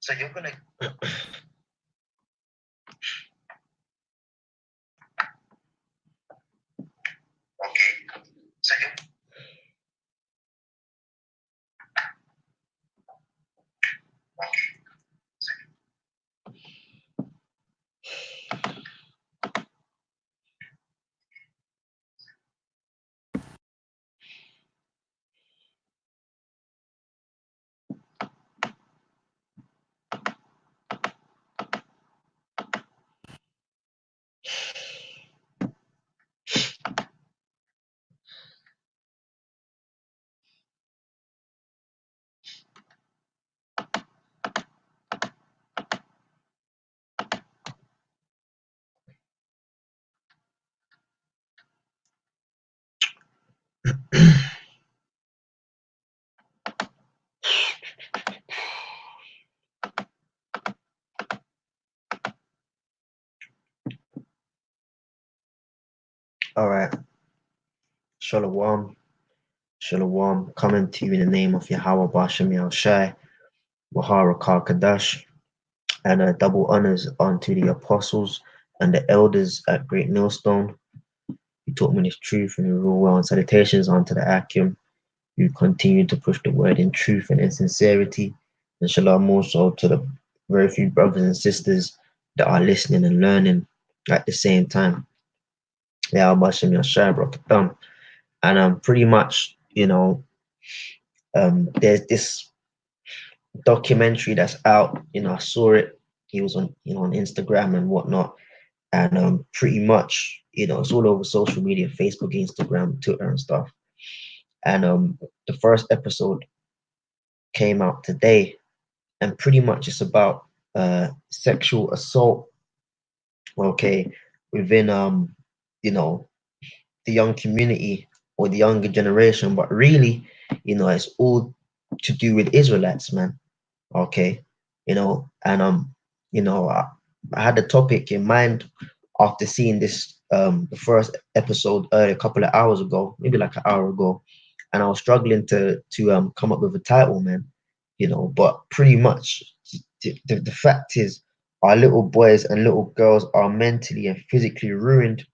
So you're gonna okay. So you okay. All right. Shalom. Shalom. Coming to you in the name of Yahweh Bashem Yahushai, Wahara Kadash, and double honors unto the apostles and the elders at Great Millstone. You taught me this truth and you rule well, and salutations unto the Akim. You continue to push the word in truth and in sincerity. And shalom also to the very few brothers and sisters that are listening and learning at the same time. Yahweh Bashem Yahushai, Brakatham. And pretty much, there's this documentary that's out. I saw it. He was on, on Instagram and whatnot, and pretty much, it's all over social media, Facebook, Instagram, Twitter, and stuff. And the first episode came out today, and pretty much it's about sexual assault. Okay, within you know, the young community or the younger generation, but really, it's all to do with Israelites, man. Okay, and I had the topic in mind after seeing this the first episode a couple of hours ago, maybe like an hour ago, and I was struggling to come up with a title, man. But pretty much the fact is, our little boys and little girls are mentally and physically ruined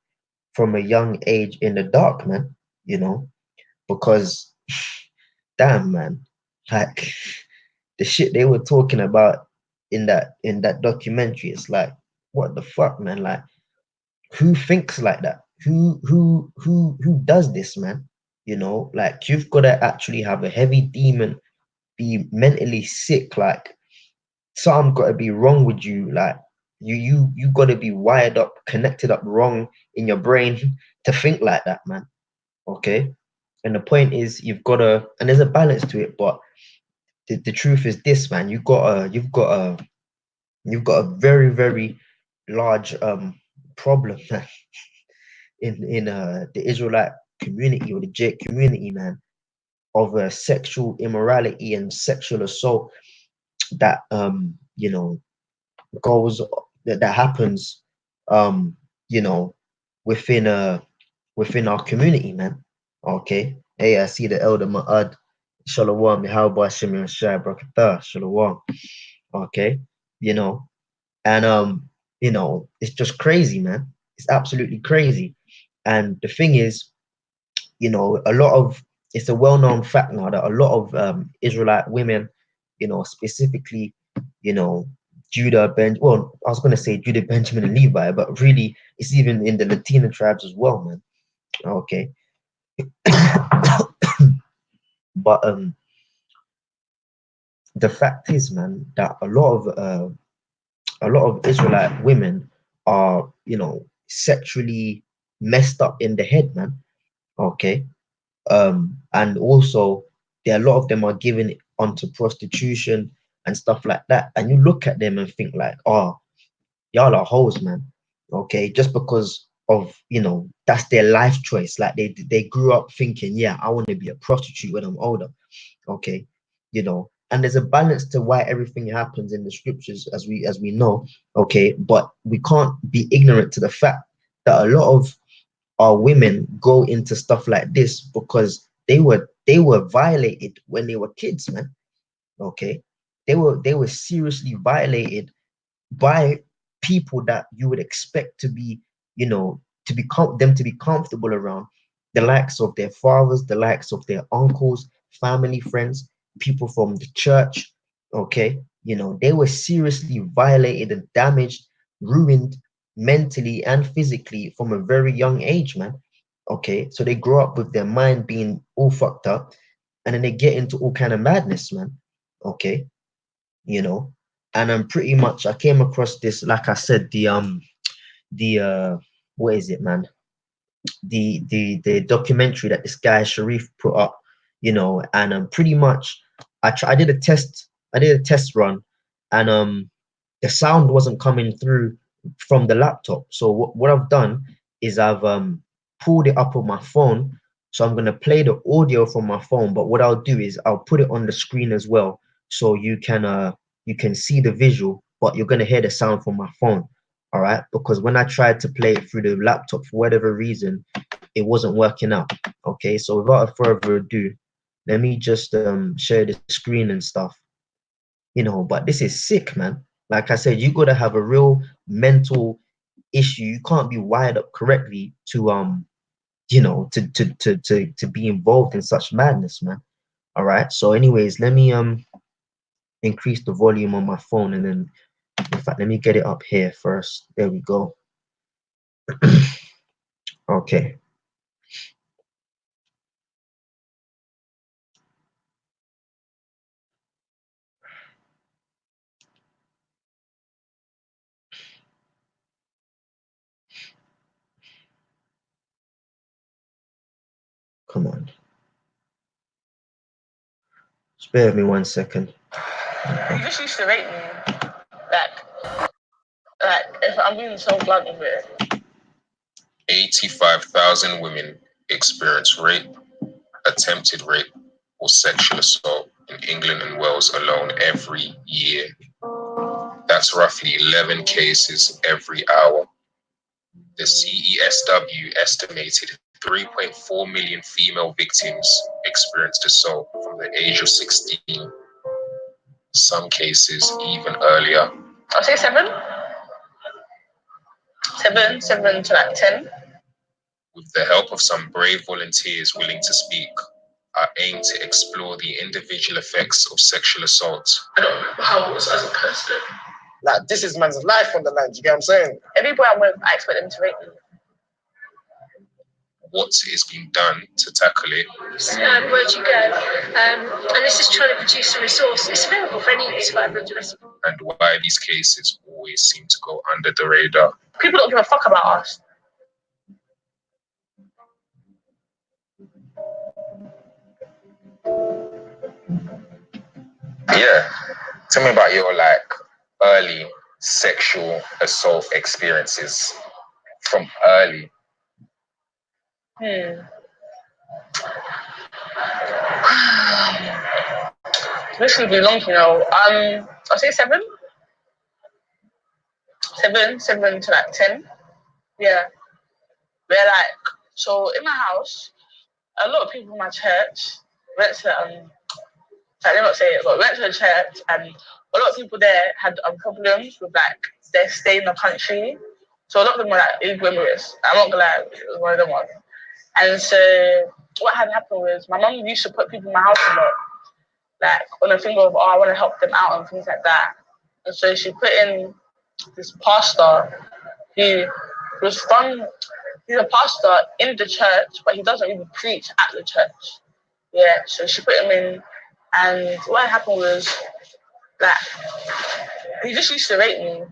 from a young age in the dark, man. You know, because damn, man, like the shit they were talking about in that documentary, it's like, what the fuck, man? Like, who thinks like that? Who does this, man? Like, you've got to actually have a heavy demon, be mentally sick, like something got to be wrong with you, like you got to be wired up, connected up wrong in your brain to think like that, man. Okay, and the point is, and there's a balance to it, but the truth is this, man. You've got a very, very large problem, man, in the Israelite community or the Jake community, man, of sexual immorality and sexual assault that goes that happens um you know within within our community, man. Okay. Hey, I see the elder Ma'ad. Shalom, how about Shimon Shai Brakatah, Shalom. Okay, you know, and it's just crazy, man. It's absolutely crazy. And the thing is, a lot of it's a well-known fact now that a lot of Israelite women, specifically, you know well, I was going to say Judah, Benjamin, and Levi, but really it's even in the Latina tribes as well, man. Okay. But the fact is, man, that a lot of Israelite women are, sexually messed up in the head, man. Okay. And also, a lot of them are given onto prostitution and stuff like that. And you look at them and think like, oh, y'all are hoes, man. Okay, just because of that's their life choice. Like they grew up thinking, yeah, I want to be a prostitute when I'm older. Okay, and there's a balance to why everything happens in the scriptures, as we know. Okay, but we can't be ignorant to the fact that a lot of our women go into stuff like this because they were violated when they were kids, man. Okay, they were seriously violated by people that you would expect to be, them to be comfortable around, the likes of their fathers, the likes of their uncles, family, friends, people from the church. Okay, they were seriously violated and damaged, ruined mentally and physically from a very young age, man. Okay, so they grow up with their mind being all fucked up, and then they get into all kind of madness, man. Okay, you know and I'm pretty much, I came across this, like I said, the what is it, man, the documentary that this guy Sharif put up, and pretty much I did a test run, and the sound wasn't coming through from the laptop. So what I've done is I've pulled it up on my phone. So I'm gonna play the audio from my phone, but what I'll do is I'll put it on the screen as well, so you can see the visual, but you're gonna hear the sound from my phone. All right, because when I tried to play it through the laptop for whatever reason, it wasn't working out. Okay, so without further ado, let me just share the screen and stuff. But this is sick, man. Like I said, you gotta have a real mental issue. You can't be wired up correctly to to be involved in such madness, man. All right. So, anyways, let me increase the volume on my phone, and then, in fact, let me get it up here first. There we go. Okay. Come on. Spare me 1 second. You just used to rate me. Like, if I'm being so blunt with it. 85,000 women experience rape, attempted rape, or sexual assault in England and Wales alone every year. That's roughly 11 cases every hour. The CESW estimated 3.4 million female victims experienced assault from the age of 16. Some cases even earlier. I'll say 7. 7 to like 10. With the help of some brave volunteers willing to speak, I aim to explore the individual effects of sexual assault. I don't remember how I was as a person. Like, this is man's life on the line, do you get what I'm saying? Every boy I'm with, I expect them to rate me. What is being done to tackle it? Where'd you go? And this is trying to produce a resource. It's available for any survivor of domestic. And why these cases always seem to go under the radar. People don't give a fuck about us. Yeah. Tell me about your early sexual assault experiences from early. This should be long, I'll say 7. 7 to like 10. Yeah. They're so in my house, a lot of people in my church went to I did not say it, but went to the church, and a lot of people there had problems with their stay in the country. So a lot of them were illegal immigrants. I'm not gonna lie, it was one of them ones. And so what had happened was my mum used to put people in my house a lot, on a thing of, I want to help them out and things like that. And so she put in this pastor who was he's a pastor in the church, but he doesn't really preach at the church. Yeah, so she put him in, and what happened was he just used to rate me,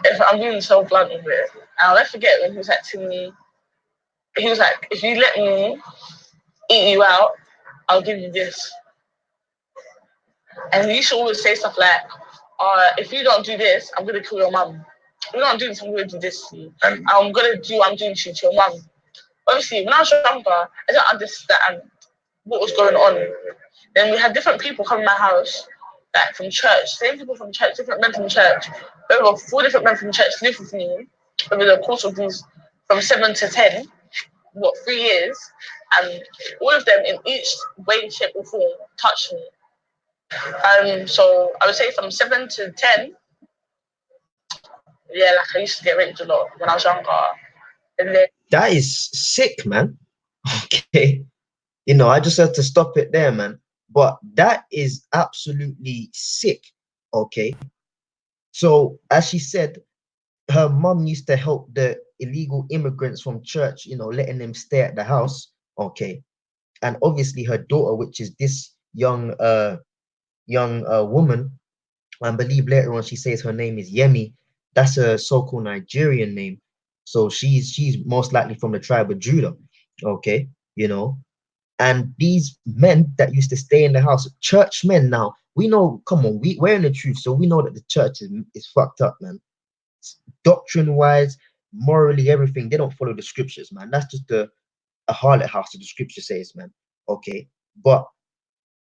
if I'm being so blunt with it. And I'll never forget when he was to me, he was like, if you let me eat you out, I'll give you this. And he used to always say stuff like, if you don't do this, I'm going to kill your mum. If you don't do this, I'm going to do this to you. And I'm going to do what I'm doing to your mum. Obviously, when I was younger, I didn't understand what was going on. Then we had different people come in my house, from church, same people from church, different men from church. Over 4 different men from church lived with me over the course of these, from 7 to 10, 3 years, and all of them in each way, shape, or form touched me. So I would say from 7 to 10, yeah, like I used to get raped a lot when I was younger. And then That is sick, man. Okay. I just have to stop it there, man. But that is absolutely sick. Okay. So as she said, her mom used to help the illegal immigrants from church, letting them stay at the house. Okay. And obviously her daughter, which is this young woman, I believe later on she says her name is Yemi. That's a so-called Nigerian name. So she's most likely from the tribe of Judah. Okay, and these men that used to stay in the house, church men now, we know, come on, we're in the truth, so we know that the church is fucked up, man. Doctrine wise, morally, everything, they don't follow the scriptures, man. That's just a harlot house, as the scripture says, man. Okay. But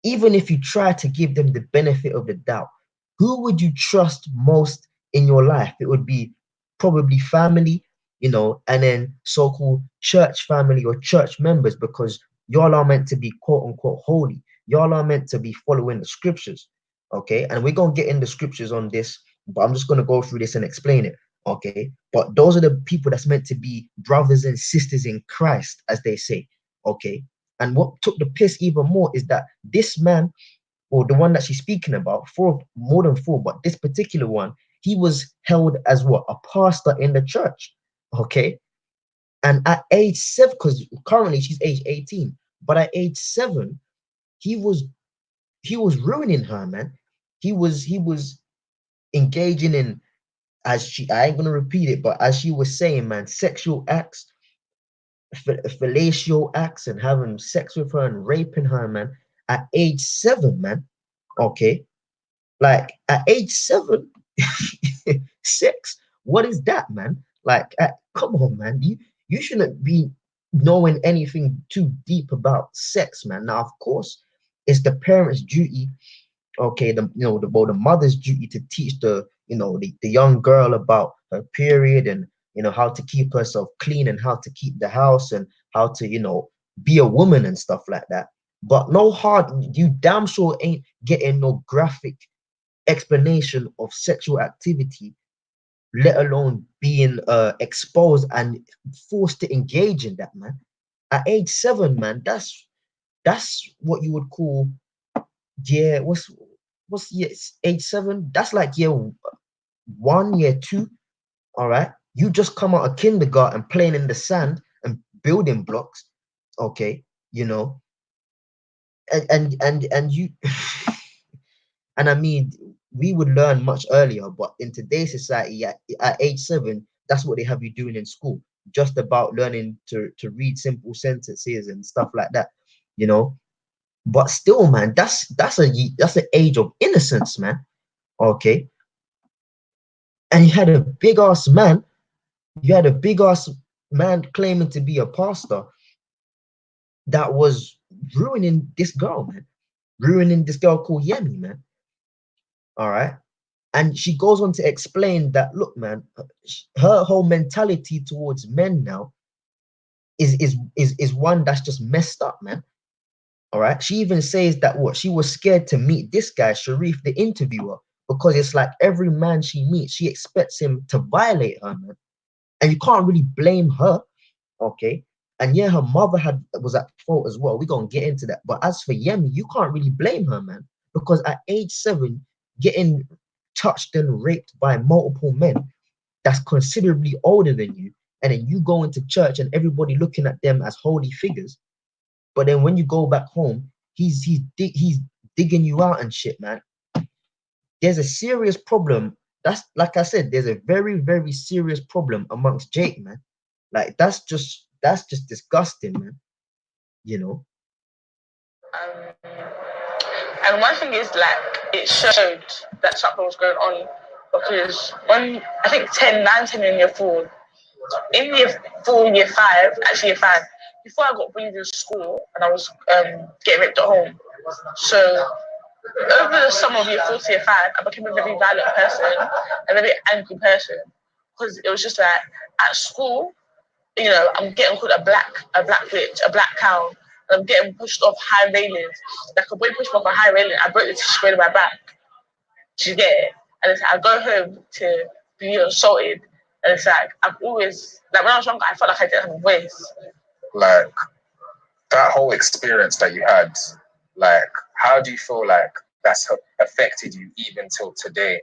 even if you try to give them the benefit of the doubt, who would you trust most in your life? It would be probably family, and then so-called church family or church members, because y'all are meant to be quote unquote holy. Y'all are meant to be following the scriptures. Okay. And we're going to get in the scriptures on this, but I'm just going to go through this and explain it. Okay. But those are the people that's meant to be brothers and sisters in Christ, as they say. Okay. And what took the piss even more is that this man, or the one that she's speaking about, more than four, but this particular one, he was held as what? A pastor in the church. Okay. And at age 7, because currently she's age 18, but at age 7, he was ruining her, man. He was engaging in, I ain't gonna repeat it, but as she was saying, man, sexual acts, fellatio acts, and having sex with her and raping her, man, at age 7, man. Okay. Like at age 7, 6, what is that, man? Like, come on, man. You shouldn't be knowing anything too deep about sex, man. Now, of course, it's the parents' duty, okay, the mother's duty to teach the young girl about her period, and how to keep herself clean, and how to keep the house, and how to be a woman and stuff like that. But no hard, you damn sure ain't getting no graphic explanation of sexual activity, let alone being exposed and forced to engage in that, man. At age 7, man, that's what you would call, yeah, what's age 7? That's like year 1, year 2. All right. You just come out of kindergarten playing in the sand and building blocks. Okay. And you and I mean, we would learn much earlier, but in today's society, at age 7, that's what they have you doing in school, just about learning to read simple sentences and stuff like that, you know. But still, man, that's an age of innocence, man. Okay. And you had a big ass man claiming to be a pastor that was ruining this girl, man. Ruining this girl called Yemi, man. All right. And she goes on to explain that, look, man, her whole mentality towards men now is one that's just messed up, man. All right. She even says that what she was scared to meet this guy, Sharif, the interviewer, because it's like every man she meets, she expects him to violate her, man. And you can't really blame her, okay? And yeah, her mother was at fault as well. We're gonna get into that. But as for Yemi, you can't really blame her, man, because at age 7, getting touched and raped by multiple men that's considerably older than you, and then you go into church and everybody looking at them as holy figures. But then when you go back home, he's digging you out and shit, man. There's a serious problem. That's like I said, there's a very, very serious problem amongst Jake, man. Like that's just disgusting, man. You know. And one thing is, like, it showed that something was going on, because when I think 10 in year 4, in year 4, year 5, actually year 5, before I got bullied in school and I was getting raped at home. So over the summer of year 4 to year 5, I became a very violent person, a very angry person, because it was just like at school, I'm getting called a black witch, a black cow, and I'm getting pushed off high railings. Like a boy pushed me off a high railing, I broke the tissue screen in my back. Do you get it? And it's like, I go home to be assaulted, and it's like, I've always, like when I was younger, I felt like I didn't have a voice. Like that whole experience that you had, like how do you feel like that's affected you even till today?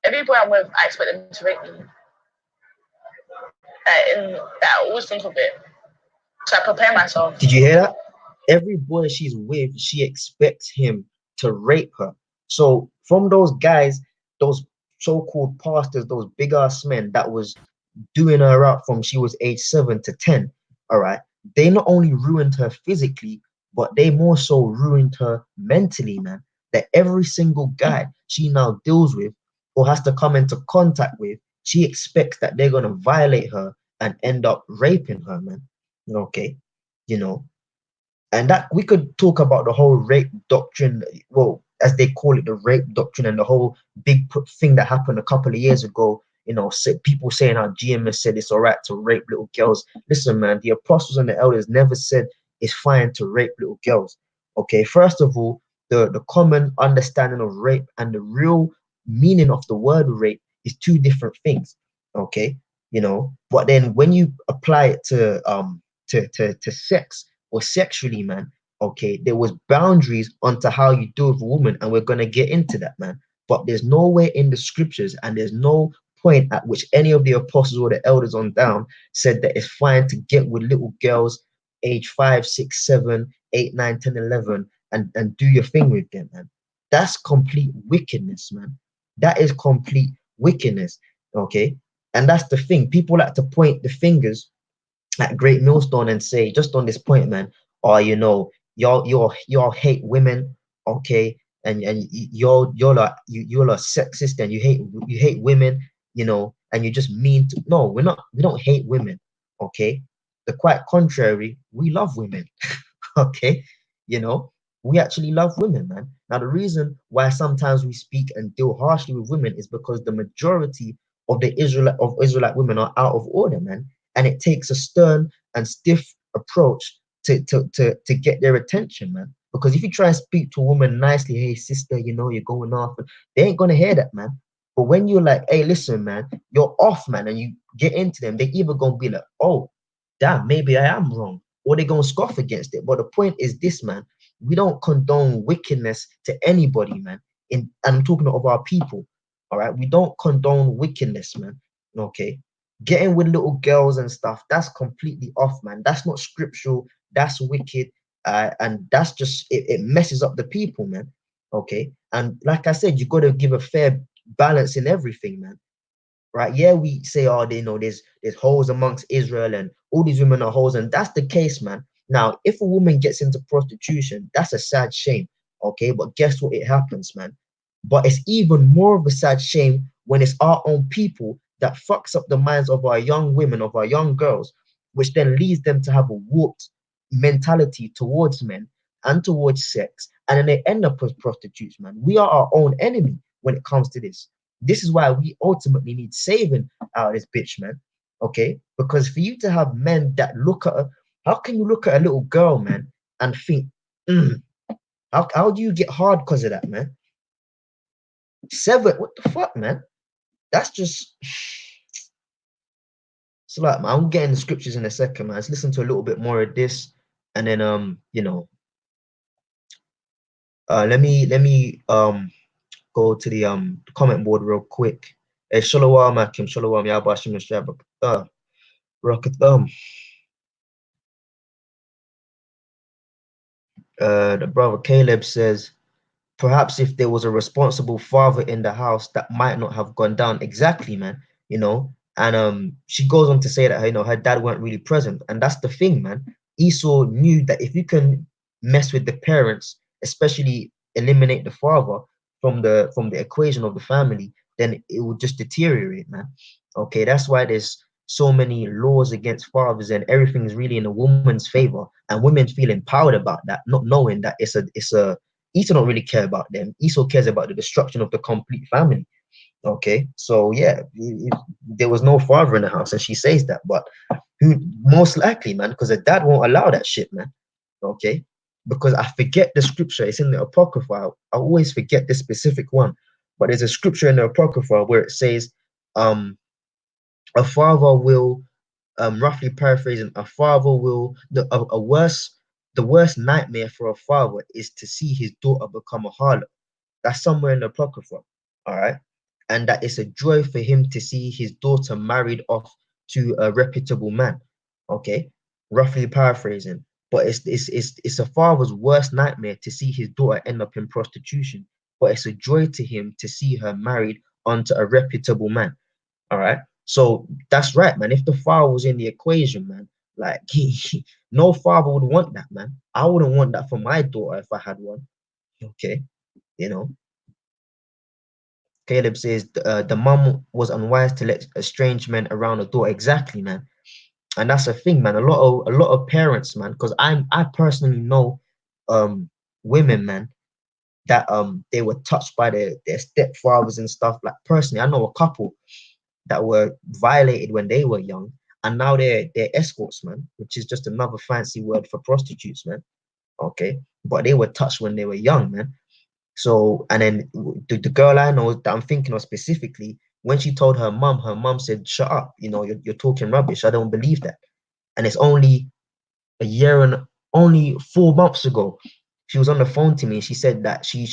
Every boy I'm with, I expect them to rape me. I always think of it. So I prepare myself. Did you hear that? Every boy she's with, she expects him to rape her. So from those guys, those so-called pastors, those big ass men that was doing her up from she was age 7 to 10, all right, they not only ruined her physically, but they more so ruined her mentally, man. That every single guy she now deals with or has to come into contact with, she expects that they're gonna violate her and end up raping her, man. Okay, you know, and that we could talk about the whole rape doctrine, well, as they call it, the rape doctrine, and the whole big thing that happened a couple of years ago. You know, people saying how GMS said it's all right to rape little girls. Listen, man, the apostles and the elders never said it's fine to rape little girls. Okay, first of all, the common understanding of rape and the real meaning of the word rape is two different things. Okay, you know, but then when you apply it to sex or sexually, man, okay, there was boundaries onto how you deal with a woman, and we're gonna get into that, man. But there's nowhere in the scriptures, and there's no point at which any of the apostles or the elders on down said that it's fine to get with little girls age 5, 6, 7, 8, 9, 10, 11 and do your thing with them, man. That's complete wickedness, man. That is complete wickedness. Okay. And that's the thing. People like to point the fingers at Great Millstone and say, just on this point, man, or you know, y'all hate women, okay, and y'all are sexist and you hate women, you know, and you just mean to. No, we don't hate women, okay. The quite contrary, we love women, okay, you know, we actually love women, man. Now the reason why sometimes we speak and deal harshly with women is because the majority of the Israelite women are out of order, man. And it takes a stern and stiff approach to get their attention, man. Because if you try and speak to a woman nicely, hey sister, you know, you're going off, they ain't gonna hear that, man. But when you're like, hey, listen, man, you're off, man, and you get into them, they either gonna be like, oh, damn, maybe I am wrong, or they're gonna scoff against it. But the point is this, man, we don't condone wickedness to anybody, man. And I'm talking of our people, all right? We don't condone wickedness, man. Okay. Getting with little girls and stuff, that's completely off, man. That's not scriptural, that's wicked, and that's just it messes up the people, man. Okay. And like I said, you got to give a fair balance in everything, man. Right? Yeah, we say, oh, you know, there's holes amongst Israel and all these women are holes, and that's the case, man. Now, if a woman gets into prostitution, that's a sad shame. Okay, but guess what? It happens, man. But it's even more of a sad shame when it's our own people that fucks up the minds of our young women, of our young girls, which then leads them to have a warped mentality towards men and towards sex, and then they end up as prostitutes, man. We are our own enemy when it comes to this. This is why we ultimately need saving out of this bitch, man. Okay? Because for you to have men that look at how can you look at a little girl, man, and think, how do you get hard because of that, man? 7, what the fuck, man? That's just, it's like, man, I'm getting the scriptures in a second, man. Let's listen to a little bit more of this, and then you know, let me go to the comment board real quick. Hey, Shalom Akim, Shalom Yabashim Shabbat. Rocket the brother Caleb says, perhaps if there was a responsible father in the house, that might not have gone down. Exactly, man. You know, and she goes on to say that, you know, her dad weren't really present, and that's the thing, man. Esau knew that if you can mess with the parents, especially eliminate the father from the equation of the family, then it will just deteriorate, man. Okay, that's why there's so many laws against fathers, and everything is really in a woman's favor, and women feel empowered about that, not knowing that it's a Esau don't really care about them. Esau cares about the destruction of the complete family. Okay, so yeah, there was no father in the house, and she says that, but who most likely, man, because the dad won't allow that shit, man. Okay, because I forget the scripture. It's in the Apocrypha. I always forget this specific one, but there's a scripture in the Apocrypha where it says, a father will, roughly paraphrasing, a father will, the worst nightmare for a father is to see his daughter become a harlot. That's somewhere in the Apocrypha, all right? And that it's a joy for him to see his daughter married off to a reputable man, okay? Roughly paraphrasing. But it's a father's worst nightmare to see his daughter end up in prostitution. But it's a joy to him to see her married onto a reputable man. All right. So that's right, man. If the father was in the equation, man, like no father would want that, man. I wouldn't want that for my daughter if I had one. Okay, you know. Caleb says the mum was unwise to let a strange man around the door. Exactly, man. And that's the thing, man. A lot of parents, man, because I personally know women, man, that they were touched by their stepfathers and stuff. Like personally, I know a couple that were violated when they were young, and now they're escorts, man, which is just another fancy word for prostitutes, man. Okay, but they were touched when they were young, man. So, and then the girl I know that I'm thinking of specifically, when she told her mom said, "Shut up, you're talking rubbish. I don't believe that." And it's only a year and only 4 months ago, she was on the phone to me. She said that she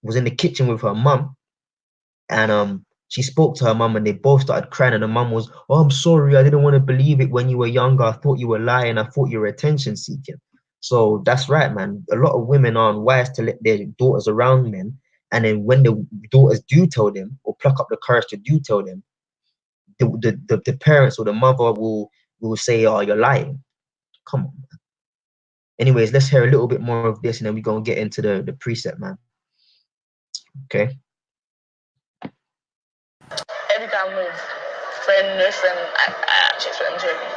was in the kitchen with her mum, and she spoke to her mum, and they both started crying, and the mum was, "Oh, I'm sorry, I didn't want to believe it when you were younger. I thought you were lying. I thought you were attention seeking." So that's right, man. A lot of women aren't wise to let their daughters around men, and then when the daughters do tell them, or pluck up the courage to do tell them, the parents or the mother will say, "Oh, you're lying." Come on. Anyways, let's hear a little bit more of this, and then we're gonna get into the precept, man. Okay. Every time with friend, no friend, I actually friends with me.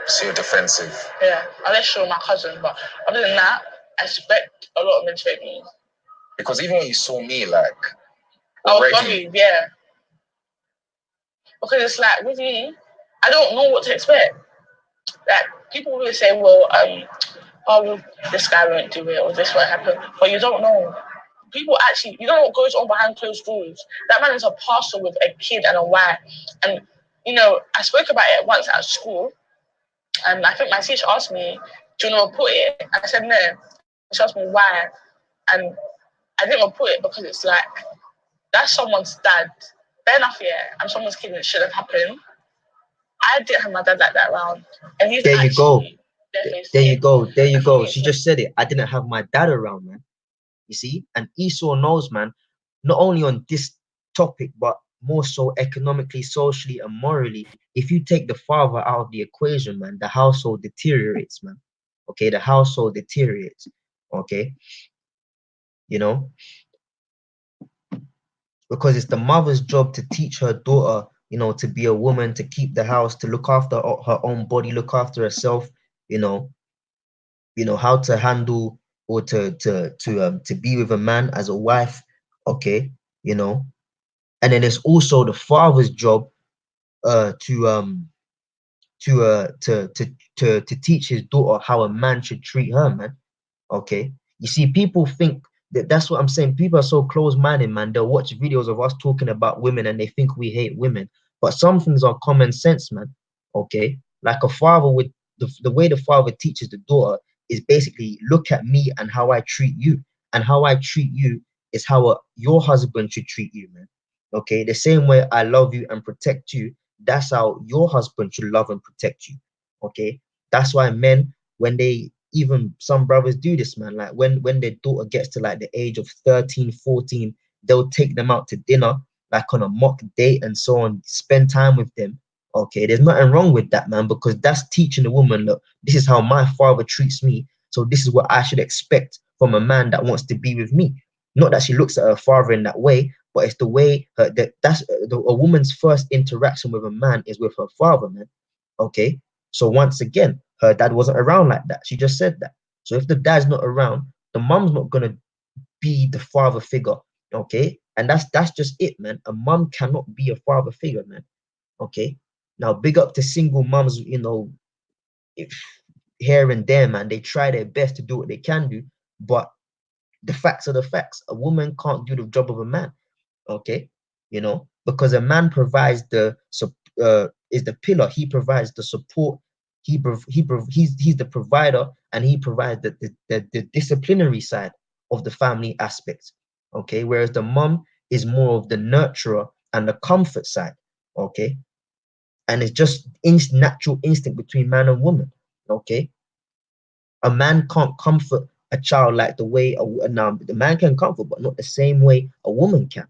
So you're defensive. Yeah, unless you're my cousin, but other than that, I expect a lot of men to rape me. Because even when you saw me, like, I was already, worried, yeah. Because it's like with me, I don't know what to expect. Like people always say, well, oh, this guy won't do it or this won't happen, but you don't know. People actually, you don't know what goes on behind closed doors. That man is a pastor with a kid and a wife, and I spoke about it once at school, and I think my teacher asked me, "Do you want to report it?" I said no. She asked me why, and I didn't report it because it's like that's someone's dad. Fair enough, yeah, I'm someone's kid and it should have happened. I didn't have my dad like that around, and he's There you go. actually definitely There you go. There you go. scared. She just said it. I didn't have my dad around, man. You see? And Esau knows, man, not only on this topic, but more so economically, socially, and morally. If you take the father out of the equation, man, the household deteriorates, man. Okay, the household deteriorates. Okay, you know, because it's the mother's job to teach her daughter, to be a woman, to keep the house, to look after her own body, look after herself, you know, how to handle or to be with a man as a wife, okay, you know. And then it's also the father's job to teach his daughter how a man should treat her, man. Okay, you see, people think that's what I'm saying. People are so close-minded, man. They'll watch videos of us talking about women and they think we hate women, but some things are common sense, man. Okay, like a father with the way the father teaches the daughter is basically look at me and how I treat you, and how I treat you is how your husband should treat you, man. Okay, the same way I love you and protect you, that's how your husband should love and protect you. Okay, that's why men, when they, even some brothers do this, man, like when their daughter gets to like the age of 13, 14, they'll take them out to dinner, like on a mock date and so on, spend time with them. Okay, there's nothing wrong with that, man, because that's teaching the woman, look, this is how my father treats me, so this is what I should expect from a man that wants to be with me. Not that she looks at her father in that way, but it's the way a woman's first interaction with a man is with her father, man. Okay, so once again, her dad wasn't around like that. She just said that. So if the dad's not around, the mom's not gonna be the father figure. Okay, and that's just it, man. A mom cannot be a father figure, man. Okay. Now, big up to single moms, if here and there, man, they try their best to do what they can do, but the facts are the facts. A woman can't do the job of a man, okay? You know, because a man provides is the pillar. He provides the support. He's the provider, and he provides the disciplinary side of the family aspect, okay? Whereas the mom is more of the nurturer and the comfort side, okay? And it's just natural instinct between man and woman, okay? A man can't comfort a child like the way now the man can comfort, but not the same way a woman can.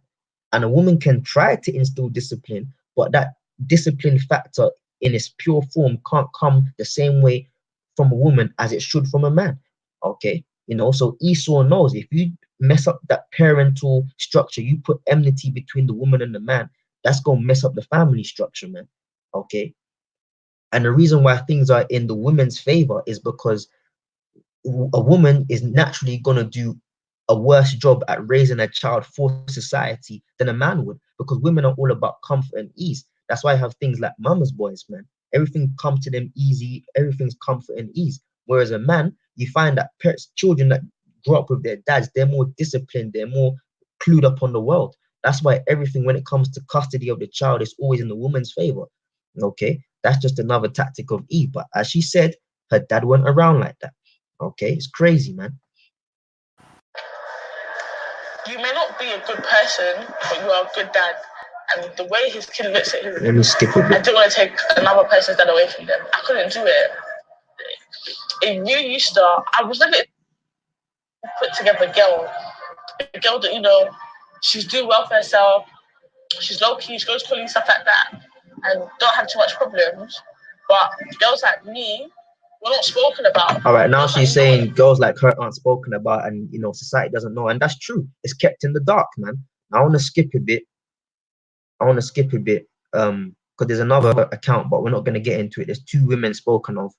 And a woman can try to instill discipline, but that discipline factor in its pure form can't come the same way from a woman as it should from a man. Okay, you know, so Esau knows if you mess up that parental structure, you put enmity between the woman and the man, that's gonna mess up the family structure, man. Okay, and the reason why things are in the women's favor is because a woman is naturally going to do a worse job at raising a child for society than a man would, because women are all about comfort and ease. That's why I have things like mama's boys, man. Everything comes to them easy, everything's comfort and ease. Whereas a man, you find that children that grow up with their dads, they're more disciplined, they're more clued up on the world. That's why everything when it comes to custody of the child is always in the woman's favor. Okay, that's just another tactic of Eve. But as she said, her dad went around like that. Okay, it's crazy, man. You may not be a good person, but you are a good dad. And the way his kid looks at his, Let me skip a I bit. didn't want to take another person's dad away from them. I couldn't do it. If you used to, I was never put together a girl that, you know, she's doing well for herself, she's low key, she goes to college, stuff like that, and don't have too much problems. But girls like me, we're not spoken about. All right, now she's saying girls like her aren't spoken about, and you know, society doesn't know, and that's true. It's kept in the dark, man. I want to skip a bit. Because there's another account, but we're not going to get into it. There's two women spoken of.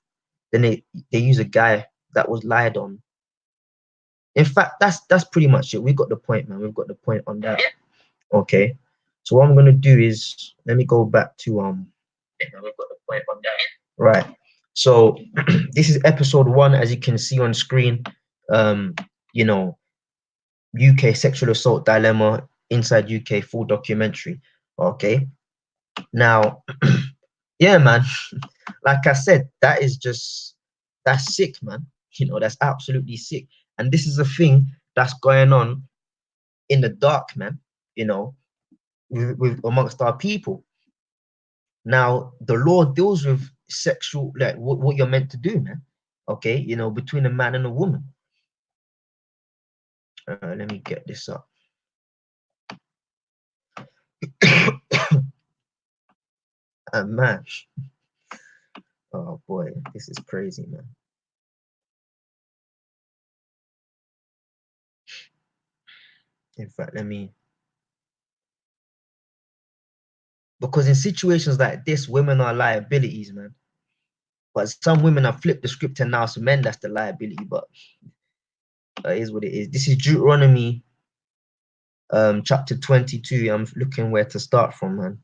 Then they use a guy that was lied on. In fact, that's pretty much it. We got the point, man. We've got the point on that. Okay. So what I'm gonna do is let me go back to we've got the point on that. Right. So this is episode 1, as you can see on screen. You know, UK sexual assault dilemma inside UK full documentary. Okay. Now, yeah, man. Like I said, that's sick, man. You know, that's absolutely sick. And this is a thing that's going on in the dark, man. You know, with amongst our people. Now, the law deals with sexual, like what you're meant to do, man. Okay, you know, between a man and a woman. Let me get this up. Man, oh boy, this is crazy, man. In fact, because in situations like this, women are liabilities, man. But some women have flipped the script and now it's men that's the liability, but that is what it is. This is Deuteronomy chapter 22. I'm looking where to start from, man.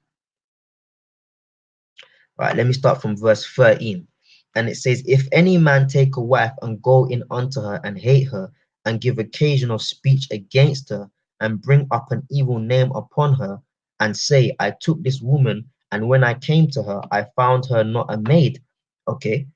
Right, let me start from verse 13. And it says, if any man take a wife and go in unto her and hate her and give occasion of speech against her and bring up an evil name upon her and say, I took this woman and when I came to her, I found her not a maid. Okay.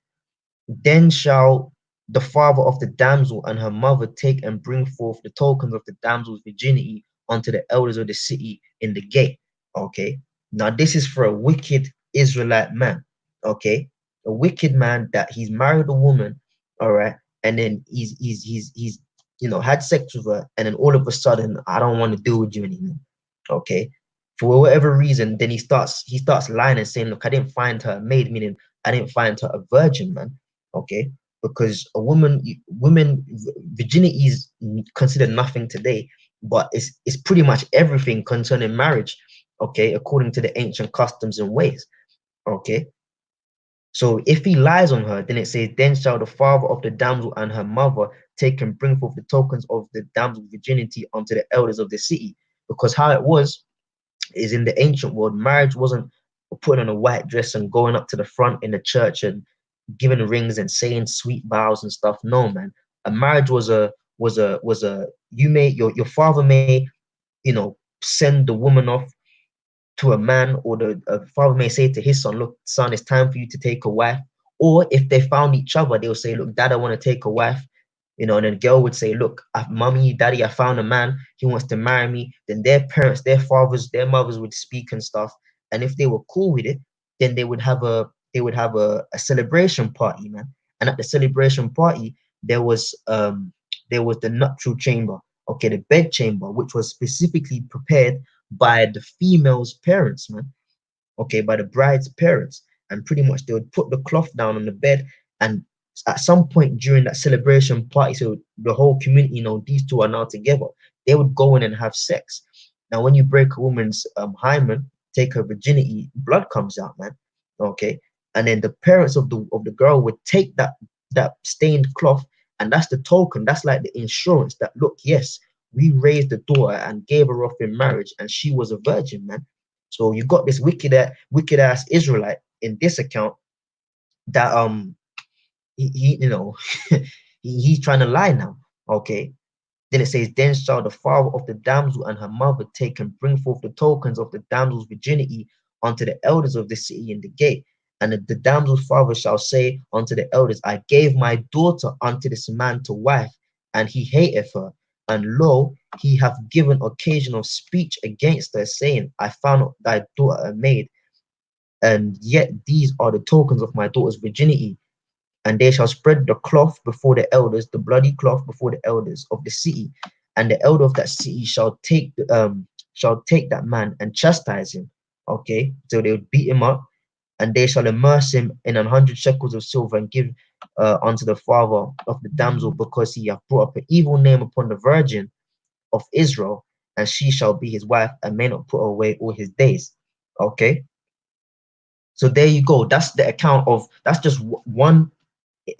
Then shall the father of the damsel and her mother take and bring forth the tokens of the damsel's virginity unto the elders of the city in the gate. Okay. Now this is for a wicked Israelite man. Okay. A wicked man that he's married a woman, all right, and then he's you know had sex with her, and then all of a sudden I don't want to deal with you anymore. Okay. For whatever reason, then he starts lying and saying, look, I didn't find her a maid, meaning I didn't find her a virgin, man. Okay. Because women virginity is considered nothing today, but it's pretty much everything concerning marriage, okay, according to the ancient customs and ways. Okay. So if he lies on her, then it says, then shall the father of the damsel and her mother take and bring forth the tokens of the damsel's virginity unto the elders of the city. Because how it was is in the ancient world, marriage wasn't putting on a white dress and going up to the front in the church and giving rings and saying sweet vows and stuff. No, man. A marriage was a you may your father may, send the woman off to a man, or the father may say to his son, look, son, it's time for you to take a wife. Or if they found each other, they'll say, look, dad, I want to take a wife. And then the girl would say, look, mommy, daddy, I found a man, he wants to marry me. Then their parents, their fathers, their mothers would speak and stuff. And if they were cool with it, then they would have a celebration party, man. And at the celebration party, there was the nuptial chamber, okay, the bed chamber, which was specifically prepared by the female's parents, man. Okay, by the bride's parents. And pretty much they would put the cloth down on the bed, and at some point during that celebration party, so the whole community, these two are now together, they would go in and have sex. Now, when you break a woman's hymen, take her virginity, blood comes out, man. Okay. And then the parents of the girl would take that stained cloth, and that's the token, that's like the insurance that, look, yes, we raised the daughter and gave her off in marriage, and she was a virgin, man. So you got this wicked ass Israelite in this account that he he's trying to lie now. Okay. Then it says, then shall the father of the damsel and her mother take and bring forth the tokens of the damsel's virginity unto the elders of the city in the gate. And the damsel's father shall say unto the elders, I gave my daughter unto this man to wife, and he hateth her. And lo, he hath given occasion of speech against her, saying, I found thy daughter a maid, and yet these are the tokens of my daughter's virginity. And they shall spread the cloth before the elders, the bloody cloth before the elders of the city. And the elder of that city shall take that man and chastise him. Okay, so they would beat him up, and they shall immerse him in 100 shekels of silver, and give unto the father of the damsel, because he hath brought up an evil name upon the virgin of Israel, and she shall be his wife, and may not put away all his days. Okay, so there you go. That's the account of, that's just one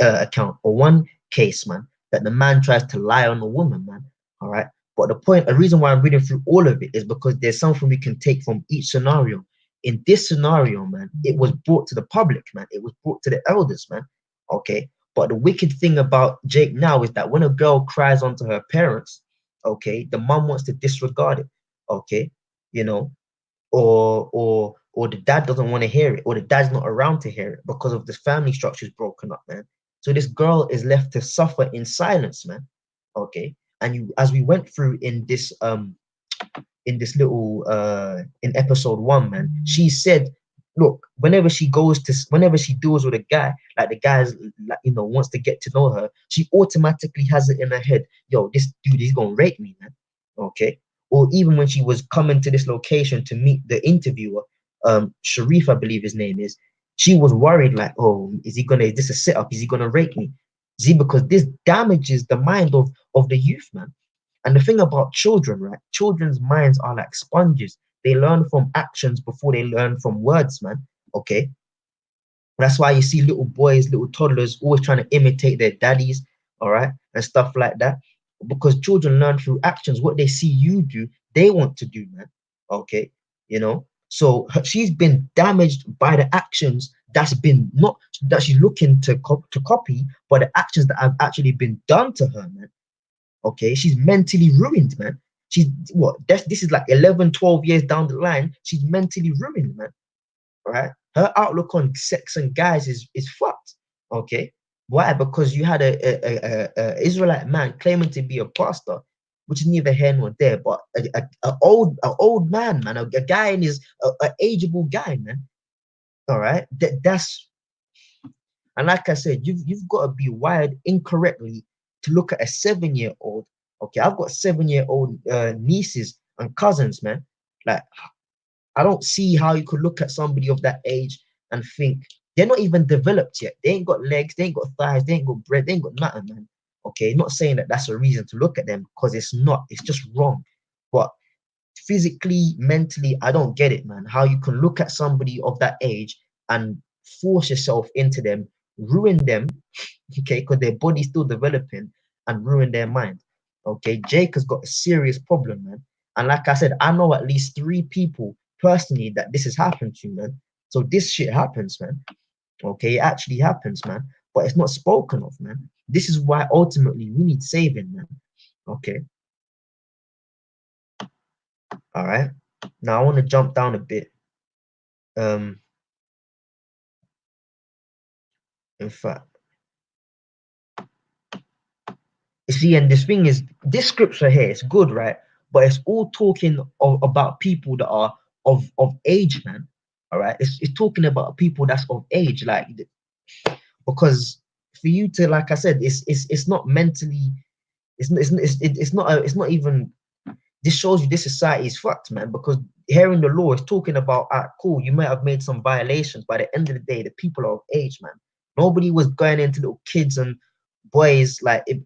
account, or one case, man, that the man tries to lie on the woman, man. All right. But the reason why I'm reading through all of it is because there's something we can take from each scenario. In this scenario, man, it was brought to the public, man. It was brought to the elders, man. Okay. But the wicked thing about Jake now is that when a girl cries onto her parents, okay, the mom wants to disregard it. Okay. Or the dad doesn't want to hear it, or the dad's not around to hear it because of the family structure's broken up, man. So this girl is left to suffer in silence, man. Okay. And as we went through in this little in episode 1, man, she said, look, whenever she deals with a guy, like the guy's like, wants to get to know her, she automatically has it in her head, yo, this dude is gonna rape me, man. Okay. Or even when she was coming to this location to meet the interviewer, Sharif, I believe his name is, she was worried, like, oh, is this a setup? Is he gonna rape me? See, because this damages the mind of the youth, man. And the thing about children, right? Children's minds are like sponges. They learn from actions before they learn from words, man. Okay. That's why you see little boys, little toddlers always trying to imitate their daddies, all right, and stuff like that. Because children learn through actions. What they see you do, they want to do, man. Okay. So she's been damaged by the actions that's been not that she's looking to copy, but the actions that have actually been done to her, man. Okay, she's mentally ruined, man. She's this is like 11, 12 years down the line. She's mentally ruined, man. Right? Her outlook on sex and guys is fucked. Okay, why? Because you had a Israelite man claiming to be a pastor, which is neither here nor there, but a old man, man, a guy in his a ageable guy, man. All right, that's, and like I said, you've got to be wired incorrectly to look at a 7-year-old. Okay, I've got 7-year-old nieces and cousins, man. Like, I don't see how you could look at somebody of that age and think they're not even developed yet. They ain't got legs, they ain't got thighs, they ain't got bread, they ain't got nothing, man. Okay, not saying that that's a reason to look at them, because it's not. It's just wrong. But physically, mentally, I don't get it, man. How you can look at somebody of that age and force yourself into them, ruin them, okay, because their body's still developing, and ruin their mind. Okay, Jake has got a serious problem, man. And like I said, I know at least 3 people personally that this has happened to, man. So this shit happens, man. Okay, it actually happens, man, but it's not spoken of, man. This is why ultimately we need saving, man. Okay, all right. Now I want to jump down a bit. Um, in fact, you see, and this thing is, this scripture here is good, right? But it's all talking about people that are of age, man. All right, it's talking about people that's of age, like because for you to, like I said, it's not mentally, it's not even. This shows you this society is fucked, man. Because here in the law is talking about, cool, you might have made some violations. By the end of the day, the people are of age, man. Nobody was going into little kids and boys like it,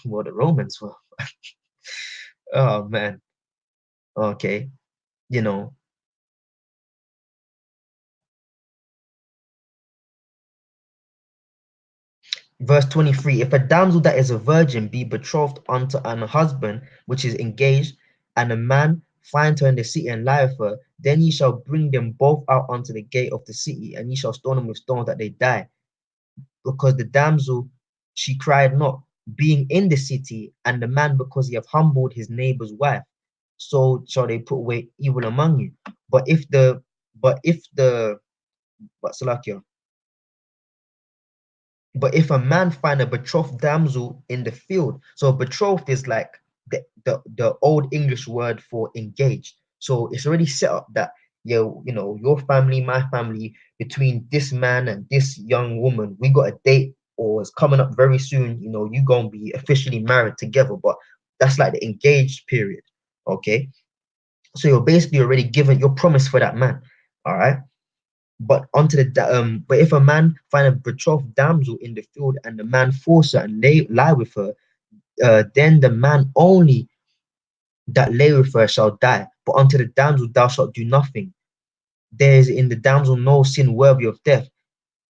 well, the Romans were. Oh man. Okay. You know, verse 23, if a damsel that is a virgin be betrothed unto an husband which is engaged, and a man find her in the city and lie with her, then ye shall bring them both out unto the gate of the city, and ye shall stone them with stones that they die. Because the damsel, she cried not, being in the city, and the man because he have humbled his neighbor's wife. So shall they put away evil among you. But if the what's Salakia? But if a man find a betrothed damsel in the field, so betrothed is like the old English word for engaged. So it's already set up that your family, my family, between this man and this young woman, we got a date or it's coming up very soon. You gonna be officially married together, but that's like the engaged period. Okay, so you're basically already given your promise for that man. All right. But if a man find a betrothed damsel in the field and the man force her and lie with her, then the man only that lay with her shall die. But unto the damsel thou shalt do nothing. There is in the damsel no sin worthy of death.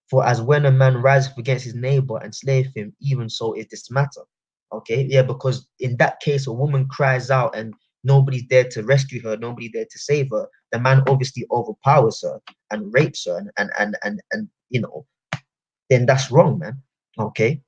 For as when a man riseth against his neighbor and slayeth him, even so is this matter. Okay, yeah, because in that case, a woman cries out and nobody's there to rescue her, nobody's there to save her. The man obviously overpowers her and rapes her, and then that's wrong, man. Okay,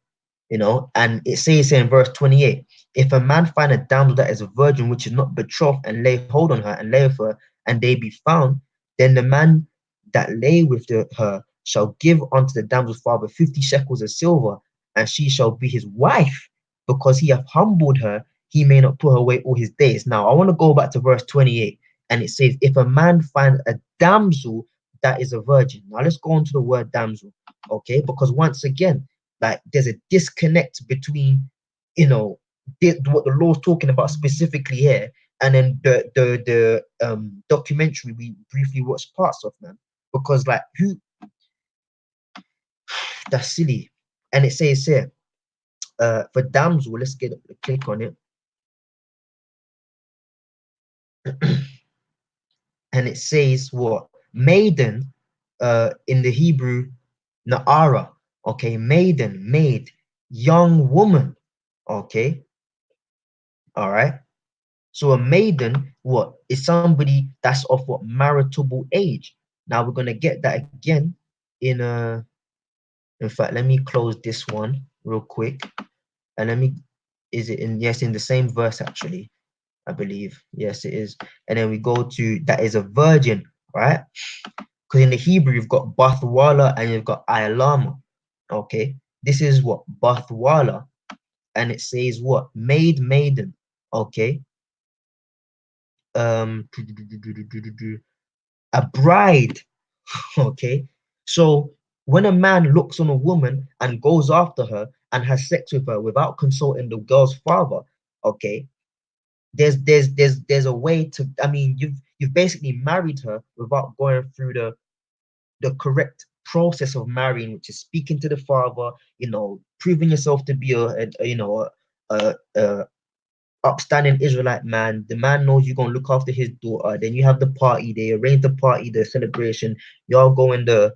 and it says here in verse 28, if a man find a damsel that is a virgin which is not betrothed and lay hold on her and lay with her, and they be found, then the man that lay with her shall give unto the damsel's father 50 shekels of silver, and she shall be his wife, because he hath humbled her, he may not put her away all his days. Now I want to go back to verse 28, and it says, if a man find a damsel that is a virgin. Now let's go on to the word damsel, okay? Because once again, like there's a disconnect between what the law's talking about specifically here, and then the documentary we briefly watched parts of, man. Because like who that's silly. And it says here, for damsel, let's get a click on it. And it says what? Maiden, in the Hebrew, Na'ara, okay, maiden, maid, young woman, okay, all right. So a maiden, what is somebody that's of what maritable age? Now we're gonna get that again in in fact, let me close this one real quick, and is it in, yes, in the same verse actually, I believe. Yes, it is. And then we go to that is a virgin, right? Because in the Hebrew you've got Bathwala and you've got Ayalama. Okay, this is what Bathwala, and it says what maiden. Okay, um, a bride. Okay, so when a man looks on a woman and goes after her and has sex with her without consulting the girl's father, okay, there's a way to. I mean, you've basically married her without going through the correct process of marrying, which is speaking to the father, proving yourself to be a upstanding Israelite man. The man knows you're gonna look after his daughter. Then you have the party. They arrange the party, the celebration. Y'all go in the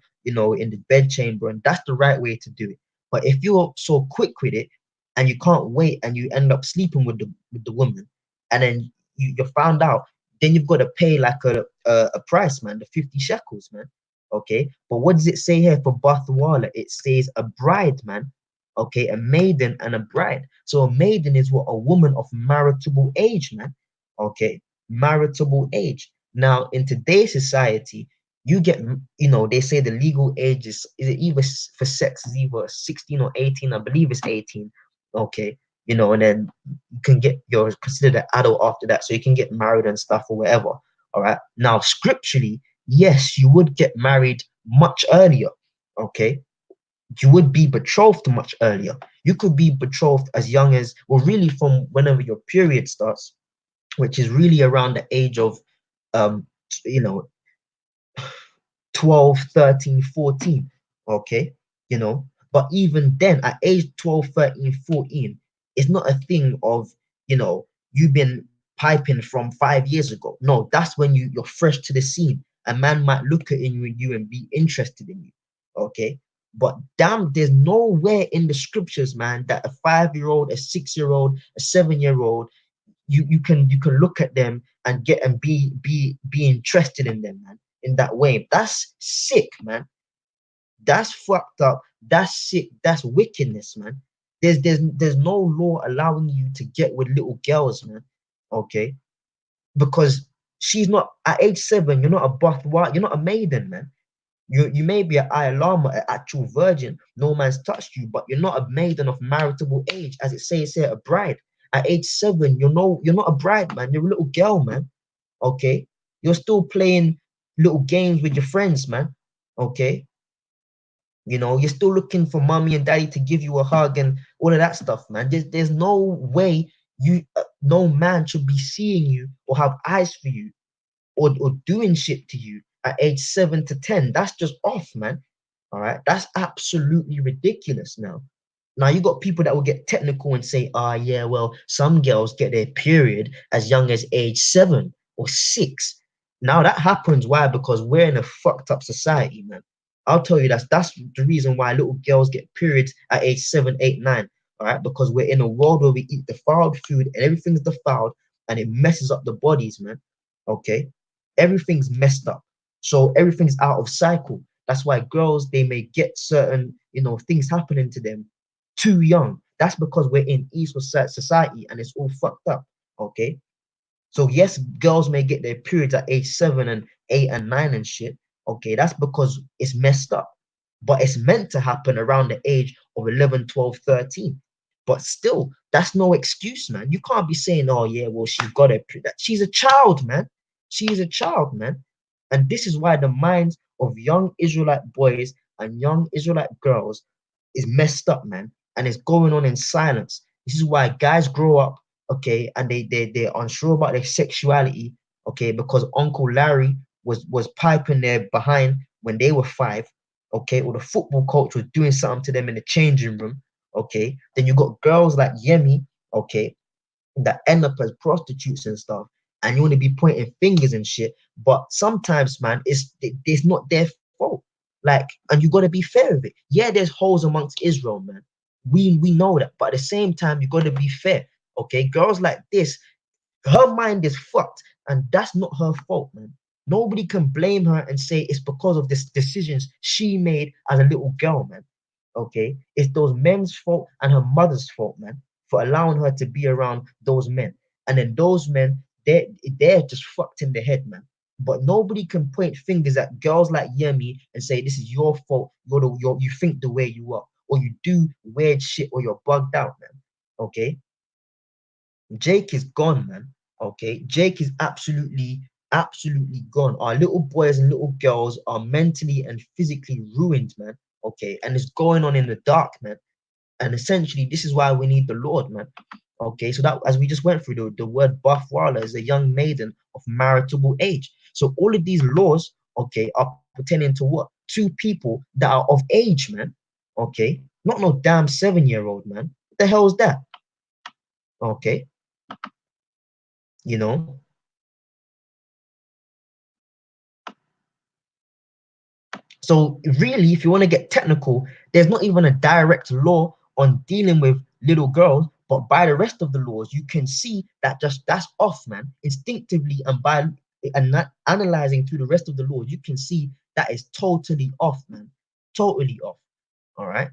bedchamber, and that's the right way to do it. But if you're so quick with it and you can't wait and you end up sleeping with the woman, and then you're found out, then you've got to pay like a price, man, the 50 shekels, man. Okay, but what does it say here for Bathwala? It says a bride, man. Okay, a maiden and a bride. So a maiden is what? A woman of maritable age, man. Okay, maritable age. Now, in today's society, you get, they say the legal age is it either for sex is either 16 or 18. I believe it's 18. Okay, and then you can you're considered an adult after that, so you can get married and stuff or whatever. All right. Now, scripturally, yes, you would get married much earlier. Okay, you would be betrothed much earlier. You could be betrothed as young as, well, really from whenever your period starts, which is really around the age of, um, you know, 12, 13, 14. Okay, but even then, at age 12, 13, 14, it's not a thing of, you've been piping from 5 years ago. No, that's when you're fresh to the scene. A man might look at you and be interested in you. Okay, but damn, there's nowhere in the scriptures, man, that a 5-year-old, a 6-year-old, a 7-year-old, you can look at them and get and be interested in them, man, in that way. That's sick, man. That's fucked up. That's sick. That's wickedness, man. There's no law allowing you to get with little girls, man. Okay, because she's not at age 7. You're not a Bathwa. You're not a maiden, man. You may be an Ayalama, an actual virgin. No man's touched you, but you're not a maiden of maritable age, as it says here, a bride. At age 7, you're not a bride, man. You're a little girl, man. Okay, you're still playing little games with your friends, man. Okay, you're still looking for mommy and daddy to give you a hug and all of that stuff, man. There's no way no man should be seeing you or have eyes for you or doing shit to you at age 7 to 10. That's just off, man. All right, that's absolutely ridiculous. Now you got people that will get technical and say, yeah, well, some girls get their period as young as age 7 or 6. Now that happens. Why? Because we're in a fucked up society, man. I'll tell you that's the reason why little girls get periods at age 7, 8, 9. All right, because we're in a world where we eat defiled food and everything's defiled and it messes up the bodies, man. Okay, everything's messed up, so everything's out of cycle. That's why girls, they may get certain things happening to them too young. That's because we're in East society and it's all fucked up. Okay, so yes, girls may get their periods at age 7 and 8 and 9 and shit. Okay, that's because it's messed up, but it's meant to happen around the age of 11, 12, 13. But still, that's no excuse, man. You can't be saying, oh yeah, well, she got it. She's a child, man. She's a child, man. And this is why the minds of young Israelite boys and young Israelite girls is messed up, man. And it's going on in silence. This is why guys grow up, okay, and they're unsure about their sexuality, okay, because Uncle Larry was piping their behind when they were 5, okay, or the football coach was doing something to them in the changing room, okay. Then you got girls like Yemi, okay, that end up as prostitutes and stuff, and you want to be pointing fingers and shit. But sometimes, man, it's not their fault. Like, and you got to be fair with it. Yeah, there's holes amongst Israel, man. We know that, but at the same time, you got to be fair. Okay, girls like this, her mind is fucked, and that's not her fault, man. Nobody can blame her and say it's because of the decisions she made as a little girl, man. Okay, it's those men's fault and her mother's fault, man, for allowing her to be around those men. And then those men, they're just fucked in the head, man. But nobody can point fingers at girls like Yemi and say this is your fault. You think the way you are, or you do weird shit, or you're bugged out, man. Okay, Jake is gone, man. Okay, Jake is absolutely gone. Our little boys and little girls are mentally and physically ruined, man. Okay, and it's going on in the dark, man. And essentially, this is why we need the Lord, man. Okay, so that, as we just went through, the word Bathwala is a young maiden of maritable age. So all of these laws, okay, are pertaining to what? Two people that are of age, man. Okay, not no damn 7-year-old, man. What the hell is that? Okay, you know. So really, if you want to get technical, there's not even a direct law on dealing with little girls, but by the rest of the laws, you can see that that's off, man. Instinctively, and by analyzing through the rest of the laws, you can see That is totally off, man. Totally off. All right.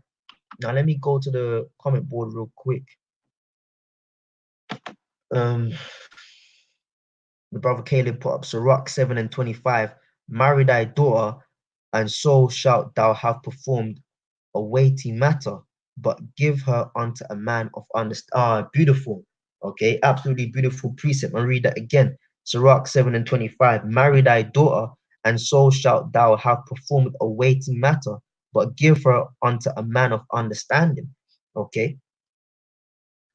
Now let me go to the comment board real quick. The brother Caleb put up Sirach 7 and 25. Marry thy daughter, and so shalt thou have performed a weighty matter, but give her unto a man of understanding. Beautiful. Okay, absolutely beautiful precept. I'll read that again. Sirach 7 and 25. Marry thy daughter, and so shalt thou have performed a weighty matter, but give her unto a man of understanding. Okay.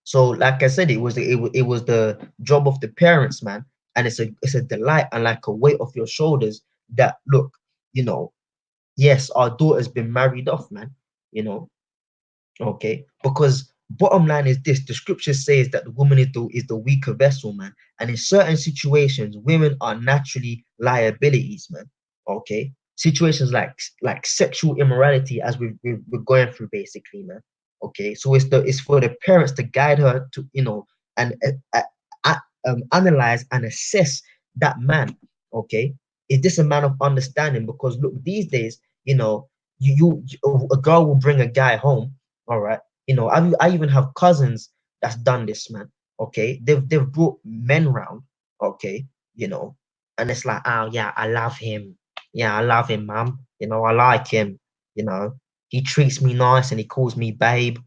So, like I said, it was the job of the parents, man, and it's a delight and like a weight off your shoulders that look, you know, yes, our daughter's been married off, man, you know, okay, because bottom line is this: the scripture says that the woman is the weaker vessel, man, and in certain situations, women are naturally liabilities, man. Okay, situations like sexual immorality, as we're going through, basically, man. Okay, so it's for the parents to guide her to, you know, and analyze and assess that man. Okay, is this a man of understanding? Because look, these days, you know, a girl will bring a guy home. All right, you know, I even have cousins that's done this, man. Okay, they've brought men round. Okay, you know, and it's like, oh yeah, I love him. Yeah, I love him, mum. You know, I like him. You know, he treats me nice and he calls me babe.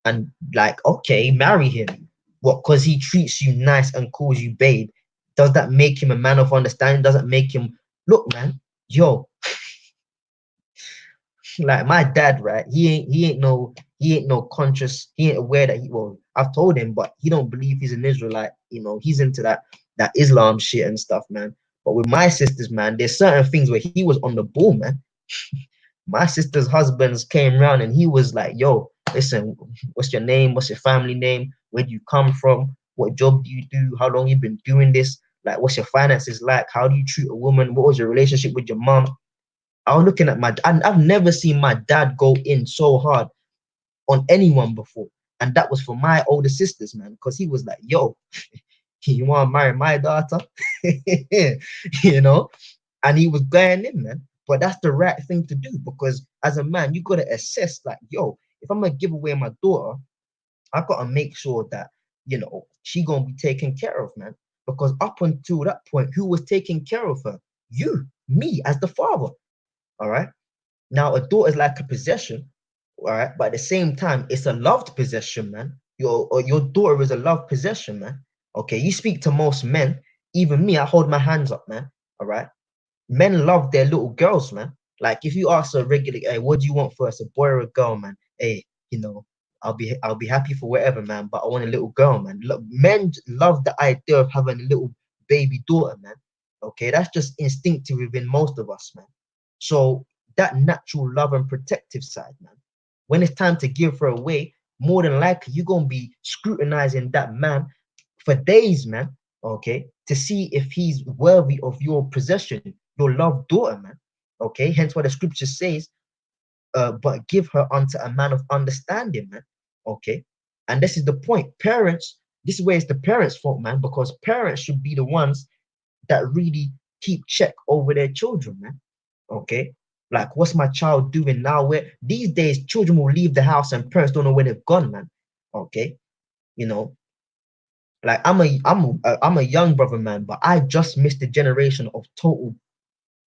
And like, okay, marry him. What? Because he treats you nice and calls you babe. Does that make him a man of understanding? Does that make him look, man? Yo, like my dad, right? He ain't no conscious. He ain't aware that I've told him, but he don't believe he's an Israelite. You know, he's into that Islam shit and stuff, man. But with my sisters, man, there's certain things where he was on the ball, man. My sister's husbands came around and he was like, yo, listen, what's your name? What's your family name? Where do you come from? What job do you do? How long you been doing this? Like, what's your finances like? How do you treat a woman? What was your relationship with your mom? I was looking at I've never seen my dad go in so hard on anyone before. And that was for my older sisters, man, because he was like, yo, you want to marry my daughter? You know? And he was going in, man. But that's the right thing to do, because as a man, you got to assess, like, yo, if I'm going to give away my daughter, I got to make sure that, you know, she going to be taken care of, man. Because up until that point, who was taking care of her? You, me, as the father. All right. Now, a daughter is like a possession, all right? But at the same time, it's a loved possession, man. Your daughter is a loved possession, man. Okay, you speak to most men, even me, I hold my hands up, man. All right. Men love their little girls, man. Like if you ask a regular, hey, what do you want first, a boy or a girl, man? Hey, you know, I'll be happy for whatever, man. But I want a little girl, man. Look, men love the idea of having a little baby daughter, man. Okay, that's just instinctive within most of us, man. So that natural love and protective side, man. When it's time to give her away, more than likely you're gonna be scrutinizing that man for days, man. Okay, to see if he's worthy of your possession, your loved daughter, man. Okay, hence why the scripture says, but give her unto a man of understanding, man. Okay, and this is the point. Parents, this is where it's the parents' fault, man, because parents should be the ones that really keep check over their children, man. Okay, like what's my child doing now? Where these days children will leave the house and parents don't know where they've gone, man. Okay, you know, like I'm a young brother, man, but I just missed the generation of total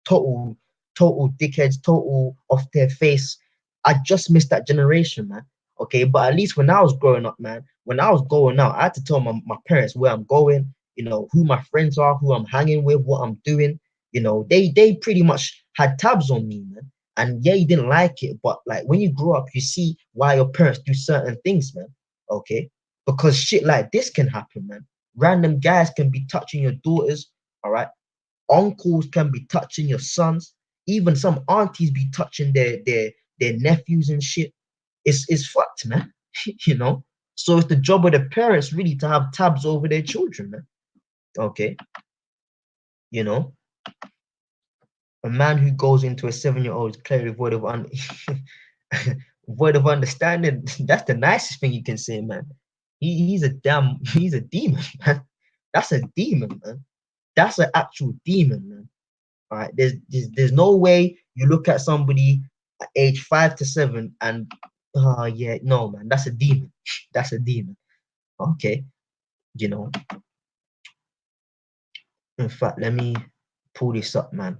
total dickheads, total off their face. I just missed that generation, man. Okay, but at least when I was growing up, man, when I was going out, I had to tell my parents where I'm going, you know, who my friends are, who I'm hanging with, what I'm doing. You know, they pretty much had tabs on me, man. And yeah, you didn't like it, but like when you grow up, you see why your parents do certain things, man. Okay, because shit like this can happen, man. Random guys can be touching your daughters, all right? Uncles can be touching your sons, even some aunties be touching their nephews and shit. It's fucked, man. You know. So it's the job of the parents really to have tabs over their children, man. Okay. You know, a man who goes into a 7-year-old is clearly void of understanding. That's the nicest thing you can say, man. He's a demon, man. That's a demon, man. That's an actual demon, man. All right, there's no way you look at somebody at age 5 to 7 and yeah, no man, that's a demon. That's a demon. Okay, you know. In fact, let me pull this up, man.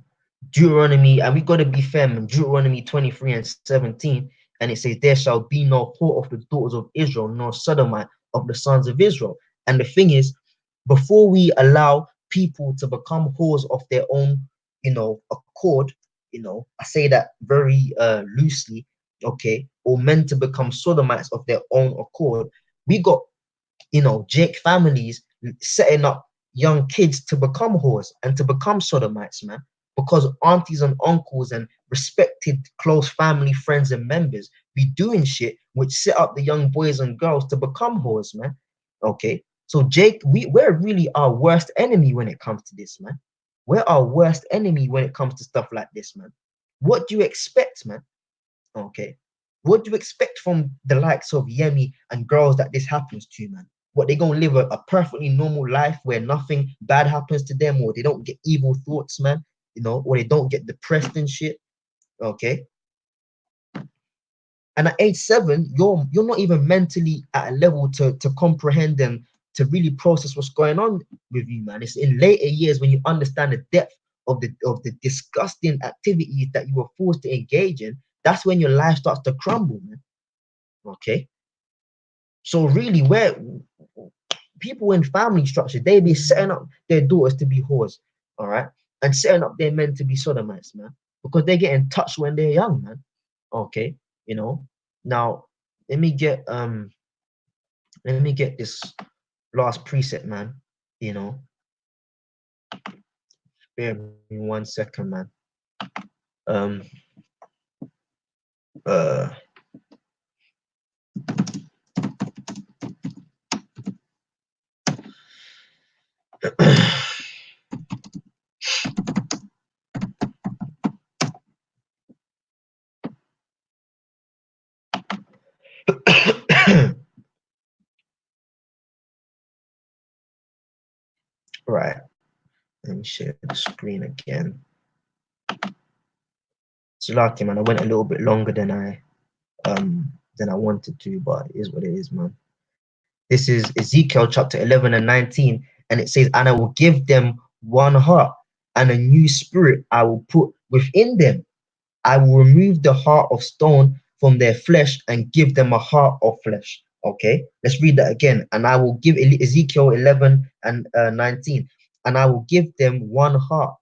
Deuteronomy, and we gotta be fair, man. Deuteronomy 23 and 17, and it says, "There shall be no whore of the daughters of Israel, nor sodomite of the sons of Israel." And the thing is, before we allow people to become whores of their own, accord, I say that very loosely, okay, or men to become sodomites of their own accord, we got, Jake families setting up young kids to become whores and to become sodomites, man, because aunties and uncles and respected close family, friends, and members be doing shit which set up the young boys and girls to become whores, man. Okay, so Jake, we're really our worst enemy when it comes to this, man. We're our worst enemy when it comes to stuff like this, man. What do you expect, man? Okay, what do you expect from the likes of Yemi and girls that this happens to, man? What, they gonna live a perfectly normal life where nothing bad happens to them, or they don't get evil thoughts, man, or they don't get depressed and shit. Okay, and at age 7, you're not even mentally at a level to comprehend and to really process what's going on with you, man. It's in later years when you understand the depth of the disgusting activities that you were forced to engage in. That's when your life starts to crumble, man. Okay, so really, where people in family structure, they be setting up their daughters to be whores, all right, and setting up their men to be sodomites, man, because they get in touch when they're young, man. Okay, now let me get this last preset, man. Spare me 1 second, man. um uh right, let me share the screen again. It's lucky, man. I went a little bit longer than I wanted to, but it is what it is, man. This is Ezekiel chapter 11 and 19, and it says, "And I will give them one heart, and a new spirit I will put within them. I will remove the heart of stone from their flesh and give them a heart of flesh." Okay, let's read that again. And I will give Ezekiel 11 and 19, "And I will give them one heart,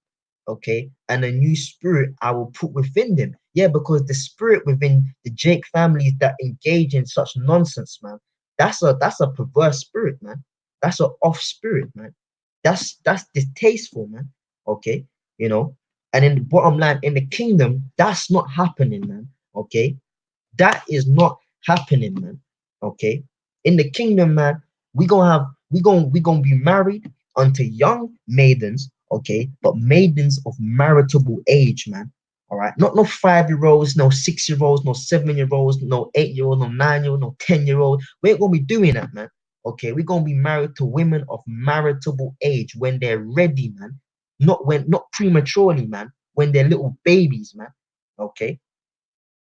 okay, and a new spirit I will put within them." Yeah, because the spirit within the Jake families that engage in such nonsense, man, that's a perverse spirit, man. That's an off spirit, man. That's distasteful, man. Okay, and in the bottom line, in the kingdom, that's not happening, man. Okay, that is not happening, man. Okay, in the kingdom, man, we gonna be married unto young maidens. Okay, but maidens of marriageable age, man. All right, not no 5-year-olds, no 6-year-olds, no 7-year-olds, no 8-year-olds, no 9-year-olds, no 10-year-olds. We ain't gonna be doing that, man. Okay, we're gonna be married to women of marriageable age when they're ready, man. Not prematurely, man. When they're little babies, man. Okay,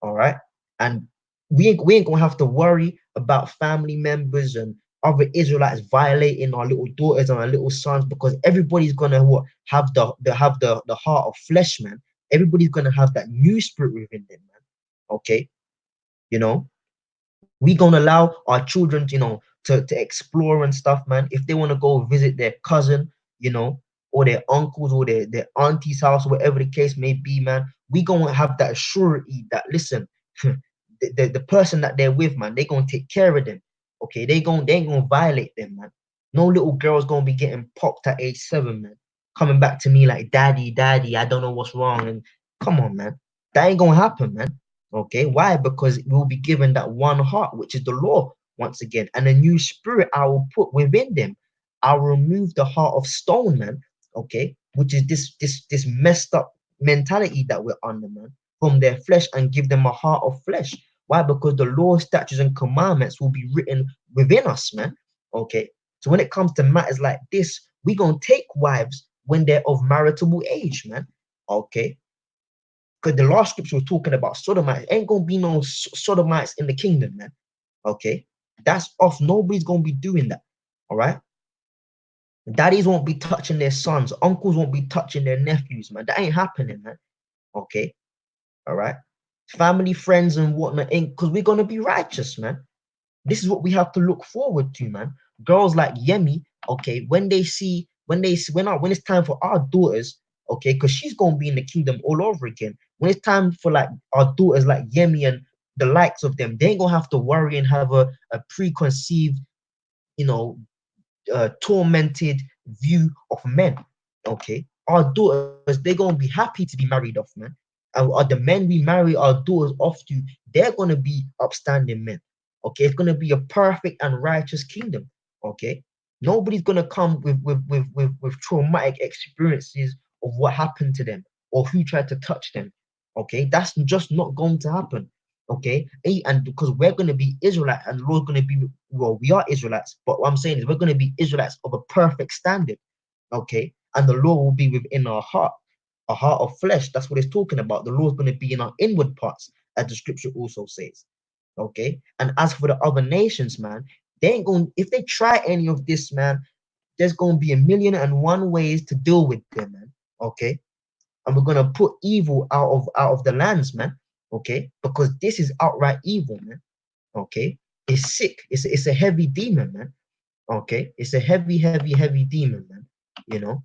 all right, and we ain't gonna have to worry about family members and other Israelites violating our little daughters and our little sons, because everybody's gonna have the heart of flesh, man. Everybody's gonna have that new spirit within them, man. Okay, we gonna allow our children, to explore and stuff, man. If they want to go visit their cousin, or their uncles or their auntie's house, whatever the case may be, man, we gonna have that surety that, listen, the person that they're with, man, they gonna take care of them. Okay, they ain't gonna violate them, man. No little girl's gonna be getting popped at age 7, man, coming back to me like, daddy, I don't know what's wrong. And come on, man, that ain't gonna happen, man. Okay, why? Because we'll be given that one heart, which is the law, once again, and a new spirit I will put within them. I'll remove the heart of stone, man. Okay, which is this messed up mentality that we're under, man, from their flesh, and give them a heart of flesh. Why? Because the law, statutes, and commandments will be written within us, man. Okay, so when it comes to matters like this, we gonna take wives when they're of marital age, man. Okay, because the last scripture was talking about Sodomites. Ain't gonna be no Sodomites in the kingdom, man. Okay, that's off. Nobody's gonna be doing that. All right. Daddies won't be touching their sons. Uncles won't be touching their nephews, man. That ain't happening, man. Okay. All right. Family, friends, and whatnot, because we're gonna be righteous, man. This is what we have to look forward to, man. Girls like Yemi, okay, when it's time for our daughters, okay, because she's gonna be in the kingdom all over again. When it's time for like our daughters like Yemi and the likes of them, they ain't gonna have to worry and have a preconceived, you know, tormented view of men. Okay, our daughters, they're gonna be happy to be married off, man. And the men we marry our daughters off to, they're gonna be upstanding men. Okay, it's gonna be a perfect and righteous kingdom. Okay, nobody's gonna come with traumatic experiences of what happened to them or who tried to touch them. Okay, that's just not going to happen. Okay, and because we're going to be Israelites and the Lord's going to be, well, we are Israelites, but what I'm saying is we're going to be Israelites of a perfect standard. Okay, and the law will be within our heart, a heart of flesh. That's what it's talking about. The law is going to be in our inward parts, as the scripture also says. Okay, and as for the other nations, man, they ain't going, if they try any of this, man, there's going to be 1,000,001 ways to deal with them, man. Okay, and we're gonna put evil out of the lands, man. Okay, because this is outright evil, man. Okay, it's sick. It's a heavy demon, man. Okay, it's a heavy demon, man. You know.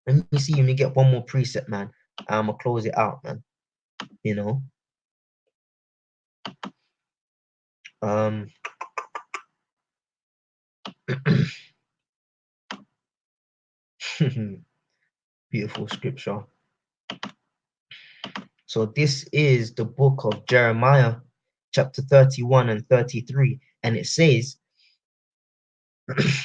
Let me see. Let me get one more preset, man. I'm gonna close it out, man. You know. Beautiful scripture. So this is the book of Jeremiah, chapter 31 and 33, and it says,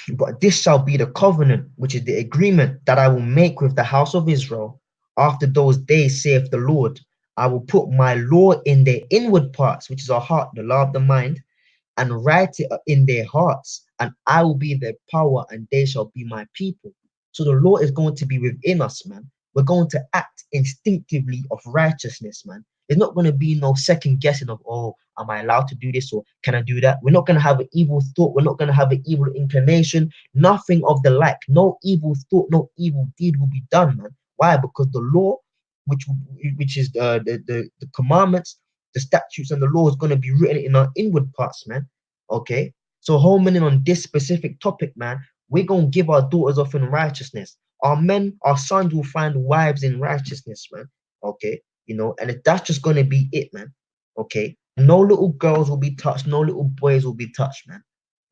but this shall be the covenant, which is the agreement that I will make with the house of Israel. After those days, saith the Lord, I will put my law in their inward parts, which is our heart, the law of the mind, and write it in their hearts, and I will be their power, and they shall be my people. So the law is going to be within us, man. We're going to act instinctively of righteousness, man. There's not going to be no second guessing of, oh, am I allowed to do this or can I do that? We're not going to have an evil thought. We're not going to have an evil inclination. Nothing of the like. No evil thought, no evil deed will be done, man. Why? Because the law, which is the commandments, the statutes, and the law is going to be written in our inward parts, man. Okay? So homing in on this specific topic, man, we're going to give our daughters off in righteousness. Our men, our sons will find wives in righteousness, man. Okay? You know, and that's just going to be it, man. Okay? No little girls will be touched. No little boys will be touched, man.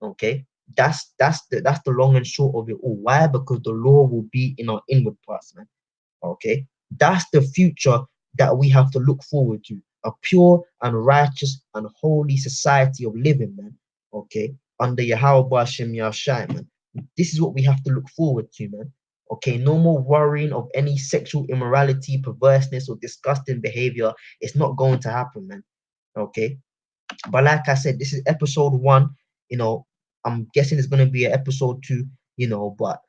Okay? That's the long and short of it all. Why? Because the law will be in our inward parts, man. Okay? That's the future that we have to look forward to. A pure and righteous and holy society of living, man. Okay? Under Yahweh Bashem Yahshai, man. This is what we have to look forward to, man. Okay, no more worrying of any sexual immorality, perverseness, or disgusting behavior. It's not going to happen, man. Okay, but like I said, this is episode 1. You know, I'm guessing it's gonna be an episode 2. You know, but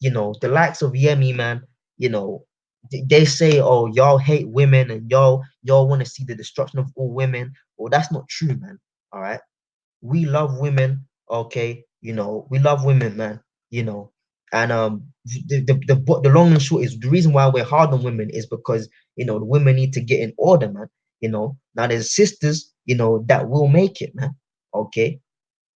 you know, the likes of Yemi, man. You know, they say, oh, y'all hate women and y'all want to see the destruction of all women. Well, that's not true, man. All right, we love women. Okay, you know, we love women, man. You know, and the long and short is the reason why we're hard on women is because, you know, the women need to get in order, man. You know, now there's sisters, you know, that will make it, man. Okay,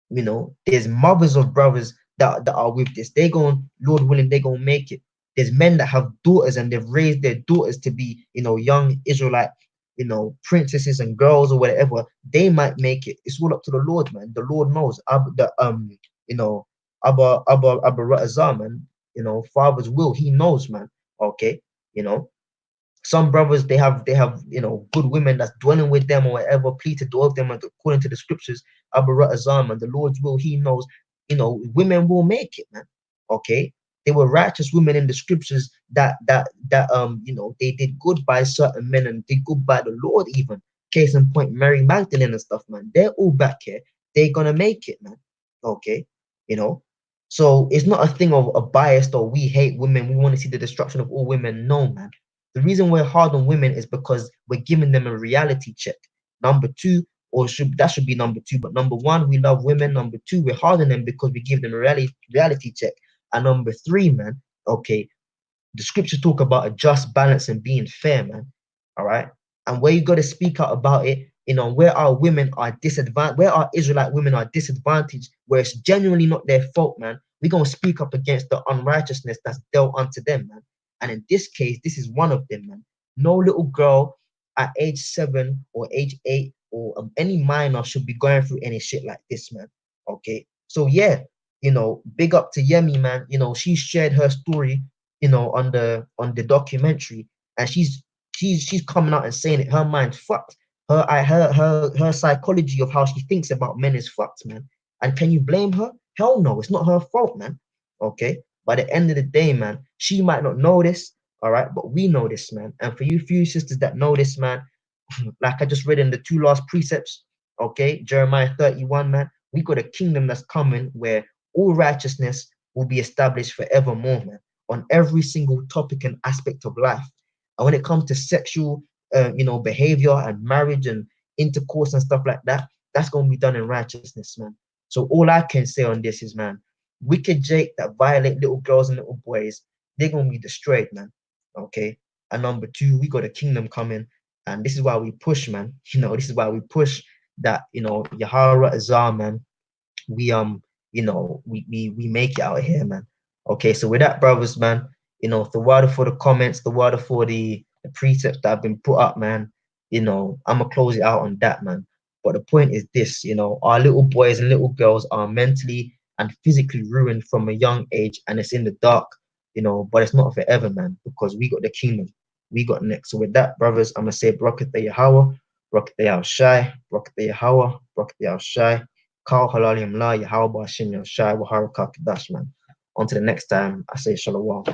you know, there's mothers of brothers that are with this. They going, Lord willing, they gonna make it. There's men that have daughters and they've raised their daughters to be, you know, young Israelite, you know, princesses and girls or whatever. They might make it. It's all up to the Lord, man. The Lord knows. You know, Abba Ra'azah, man. You know, Father's will. He knows, man. Okay, you know. Some brothers they have you know, good women that's dwelling with them or whatever, plead to dwell with them according to the scriptures. Abba Ra'azah, and the Lord's will. He knows. You know, women will make it, man. Okay, they were righteous women in the scriptures that you know, they did good by certain men and did good by the Lord even. Case in point, Mary Magdalene and stuff, man. They're all back here. They're gonna make it, man. Okay, you know. So it's not a thing of a bias or we hate women. We want to see the destruction of all women. No, man. The reason we're hard on women is because we're giving them a reality check. Number two, or that should be number two, but number one, we love women. Number two, we're hard on them because we give them a reality check. And number three, man, okay, the scriptures talk about a just balance and being fair, man. All right. And where you got to speak out about it, where our women are disadvantaged, where our Israelite women are disadvantaged, where it's genuinely not their fault, man. We're going to speak up against the unrighteousness that's dealt unto them, man. And in this case, this is one of them, man. No little girl at age 7 or age 8 or any minor should be going through any shit like this, man. Okay. So yeah, big up to Yemi, man. She shared her story, on the documentary, and she's coming out and saying it. Her mind's fucked. Her psychology of how she thinks about men is fucked, man. And can you blame her? Hell no, it's not her fault, man. Okay. By the end of the day, man, she might not know this, all right, but we know this, man. And for you few sisters that know this, man, like I just read in the 2 last precepts, okay, Jeremiah 31, man, we got a kingdom that's coming where all righteousness will be established forevermore, man, on every single topic and aspect of life. And when it comes to sexual, behavior and marriage and intercourse and stuff like that, that's going to be done in righteousness, man. So all I can say on this is, man, wicked Jake that violate little girls and little boys, they're going to be destroyed, man. Okay. And number two, we got a kingdom coming. And this is why we push, man. This is why we push that, Yahara Azar, man. We we make it out here, man. Okay, so with that, brothers, man, the water for the comments, the water for the precepts that have been put up, man. I'm gonna close it out on that, man. But the point is this, our little boys and little girls are mentally and physically ruined from a young age, and it's in the dark, but it's not forever, man, because we got the kingdom. We got next. So with that, brothers, I'm gonna say Barak Yahweh, Barak Al Shai, Barak Yahweh, Barak Al Shai, Kal Halalim La Yahweh Bashim Shai Wahara Kadash, man. On to the next time, I say Shalom.